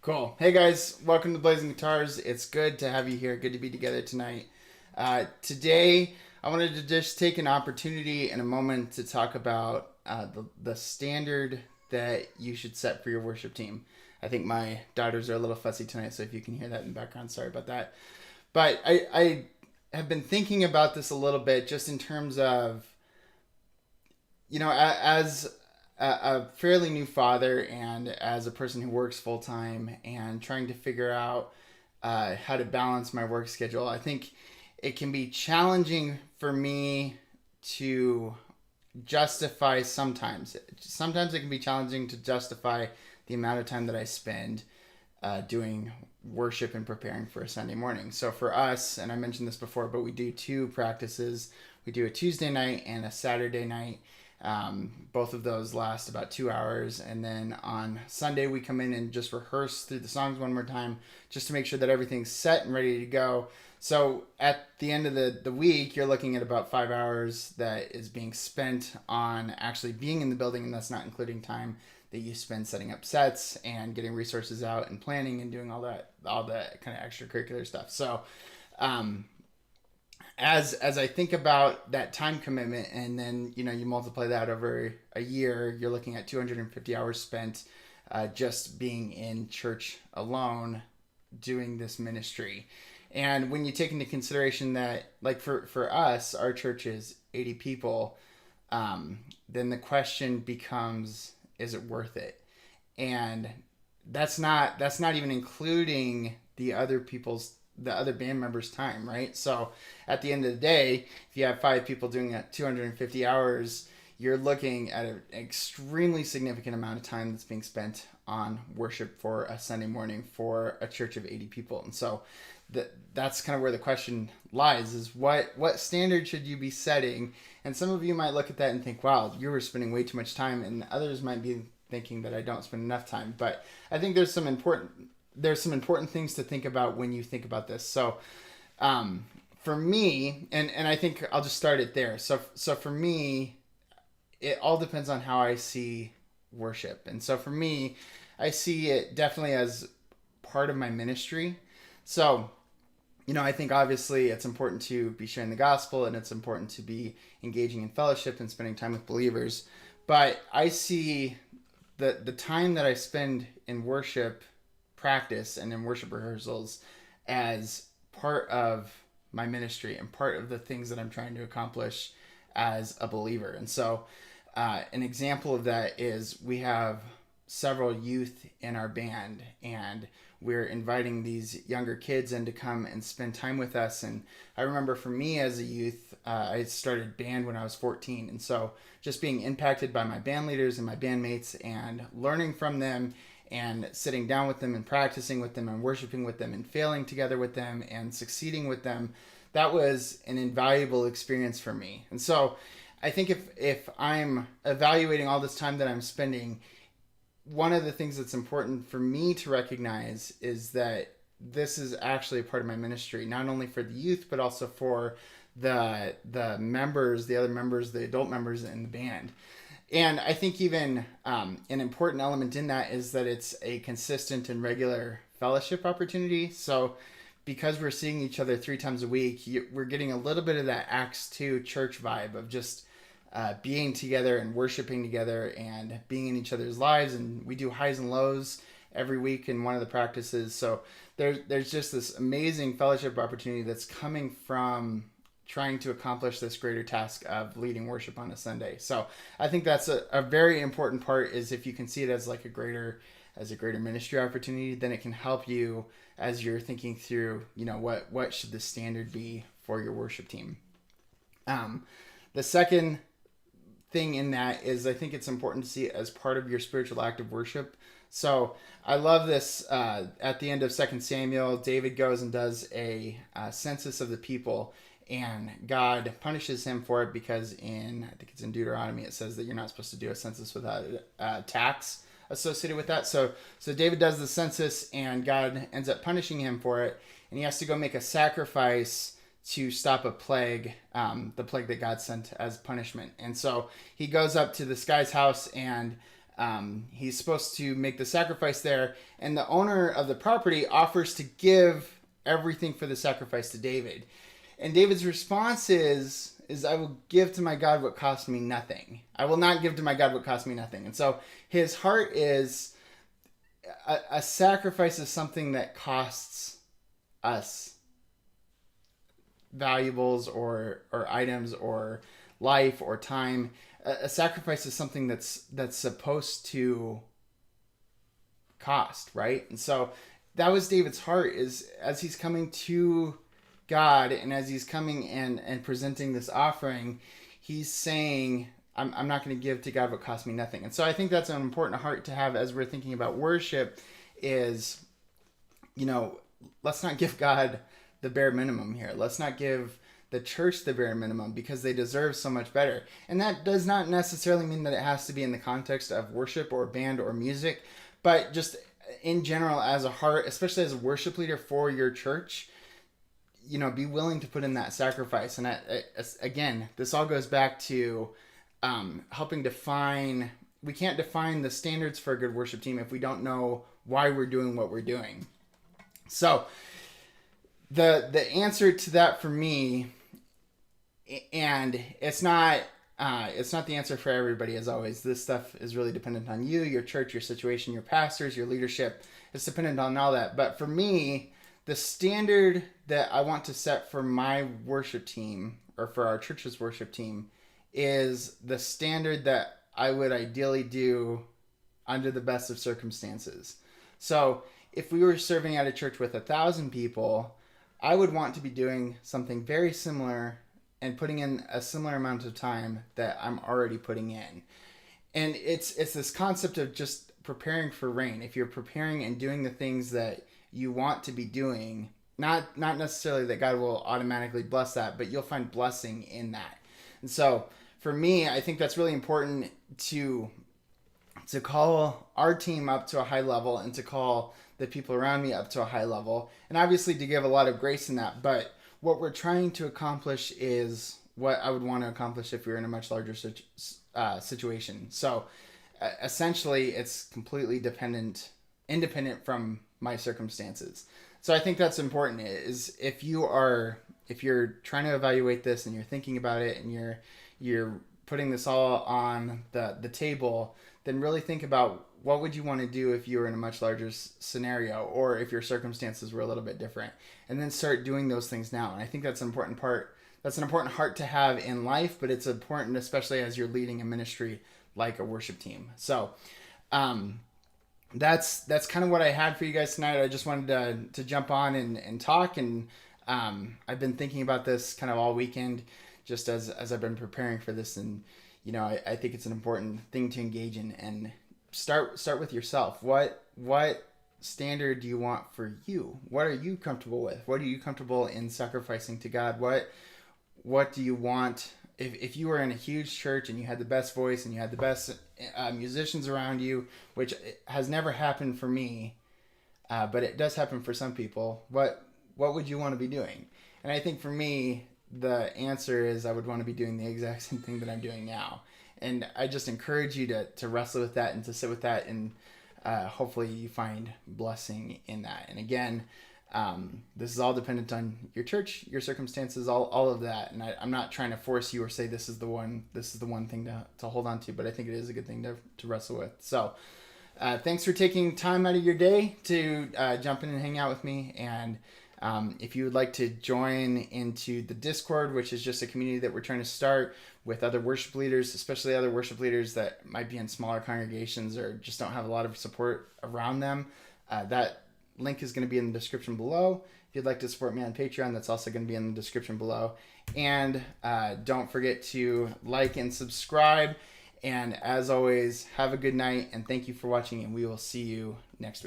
Cool. Hey guys, welcome to Blazing Guitars. It's good to have you here. Good to be together tonight. Today, I wanted to just take an opportunity and a moment to talk about the standard that you should set for your worship team. I think my daughters are a little fussy tonight, so if you can hear that in the background, sorry about that. But I have been thinking about this a little bit just in terms of, as a fairly new father and as a person who works full time and trying to figure out how to balance my work schedule, I think it can be challenging for me to justify sometimes. Sometimes it can be challenging to justify the amount of time that I spend doing worship and preparing for a Sunday morning. So for us, and I mentioned this before, but we do two practices. We do a Tuesday night and a Saturday night. Both of those last about 2 hours, and then on Sunday we come in and just rehearse through the songs one more time just to make sure that everything's set and ready to go. So at the end of the week, you're looking at about 5 hours that is being spent on actually being in the building, and that's not including time that you spend setting up sets and getting resources out and planning and doing all that kind of extracurricular stuff. So as I think about that time commitment, and then you multiply that over a year, you're looking at 250 hours spent just being in church alone doing this ministry. And when you take into consideration that, like for us, our church is 80 people, then the question becomes, is it worth it? And that's not even including the other band members' time, right? So at the end of the day, if you have 5 people doing that 250 hours, you're looking at an extremely significant amount of time that's being spent on worship for a Sunday morning for a church of 80 people. And so that's kind of where the question lies, is what standard should you be setting? And some of you might look at that and think, wow, you were spending way too much time, and others might be thinking that I don't spend enough time. But I think there's some important things to think about when you think about this. So for me, and I think I'll just start it there. So for me, it all depends on how I see worship. And so for me, I see it definitely as part of my ministry. So, I think obviously it's important to be sharing the gospel, and it's important to be engaging in fellowship and spending time with believers. But I see the time that I spend in worship practice and in worship rehearsals as part of my ministry and part of the things that I'm trying to accomplish as a believer. And so an example of that is we have several youth in our band, and we're inviting these younger kids in to come and spend time with us. And I remember for me as a youth, I started band when I was 14. And so just being impacted by my band leaders and my bandmates and learning from them and sitting down with them and practicing with them and worshiping with them and failing together with them and succeeding with them, that was an invaluable experience for me. And so I think if I'm evaluating all this time that I'm spending, one of the things that's important for me to recognize is that this is actually a part of my ministry, not only for the youth, but also for the members, the other members, the adult members in the band. And I think even an important element in that is that it's a consistent and regular fellowship opportunity. So because we're seeing each other 3 times a week, we're getting a little bit of that Acts 2 church vibe of just being together and worshiping together and being in each other's lives. And we do highs and lows every week in one of the practices. So there's just this amazing fellowship opportunity that's coming from trying to accomplish this greater task of leading worship on a Sunday. So I think that's a very important part, is if you can see it as like a greater ministry opportunity, then it can help you as you're thinking through, what should the standard be for your worship team. The second thing in that is I think it's important to see it as part of your spiritual act of worship. So I love this. At the end of 2 Samuel, David goes and does a census of the people, and God punishes him for it because I think it's in Deuteronomy, it says that you're not supposed to do a census without a tax associated with that. So David does the census, and God ends up punishing him for it, and he has to go make a sacrifice to stop a plague, the plague that God sent as punishment. And so he goes up to this guy's house, and He's supposed to make the sacrifice there, and the owner of the property offers to give everything for the sacrifice to David. And David's response is I will give to my God what costs me nothing. I will not give to my God what costs me nothing. And so his heart is a sacrifice is something that costs us valuables or items or life or time. A sacrifice is something that's supposed to cost, right? And so that was David's heart, is as he's coming to God and as he's coming and presenting this offering, he's saying, I'm not going to give to God what costs me nothing. And so I think that's an important heart to have as we're thinking about worship is, let's not give God the bare minimum here. Let's not give the church the bare minimum because they deserve so much better. And that does not necessarily mean that it has to be in the context of worship or band or music, but just in general as a heart, especially as a worship leader for your church, be willing to put in that sacrifice. And again, this all goes back to helping define. We can't define the standards for a good worship team if we don't know why we're doing what we're doing. So the answer to that for me, and it's not the answer for everybody, as always. This stuff is really dependent on you, your church, your situation, your pastors, your leadership. It's dependent on all that. But for me, the standard that I want to set for my worship team or for our church's worship team is the standard that I would ideally do under the best of circumstances. So if we were serving at a church with 1,000 people, I would want to be doing something very similar and putting in a similar amount of time that I'm already putting in. And it's this concept of just preparing for rain. If you're preparing and doing the things that you want to be doing, not necessarily that God will automatically bless that, but you'll find blessing in that. And so for me, I think that's really important to call our team up to a high level and to call the people around me up to a high level, and obviously to give a lot of grace in that. But what we're trying to accomplish is what I would want to accomplish if we were in a much larger situation. So essentially, it's completely independent from my circumstances. So I think that's important, is if you're trying to evaluate this and you're thinking about it and you're putting this all on the table, then really think about what would you want to do if you were in a much larger scenario or if your circumstances were a little bit different, and then start doing those things now. And I think that's an important part. That's an important heart to have in life, but it's important especially as you're leading a ministry like a worship team. So that's kind of what I had for you guys tonight. I just wanted to jump on and talk, and I've been thinking about this kind of all weekend just as I've been preparing for this, and I think it's an important thing to engage in and start with yourself. What standard do you want for you? What are you comfortable with? What are you comfortable in sacrificing to God? What do you want? If you were in a huge church and you had the best voice and you had the best musicians around you, which has never happened for me, but it does happen for some people, what would you want to be doing? And I think for me, the answer is I would want to be doing the exact same thing that I'm doing now. And I just encourage you to wrestle with that and to sit with that, and hopefully you find blessing in that. And again, this is all dependent on your church, your circumstances, all of that. And I'm not trying to force you or say this is the one thing to hold on to, but I think it is a good thing to wrestle with. So thanks for taking time out of your day to jump in and hang out with me. And if you would like to join into the Discord, which is just a community that we're trying to start with other worship leaders, especially other worship leaders that might be in smaller congregations or just don't have a lot of support around them, that link is going to be in the description below. If you'd like to support me on Patreon, that's also going to be in the description below. And don't forget to like and subscribe. And as always, have a good night, and thank you for watching, and we will see you next week.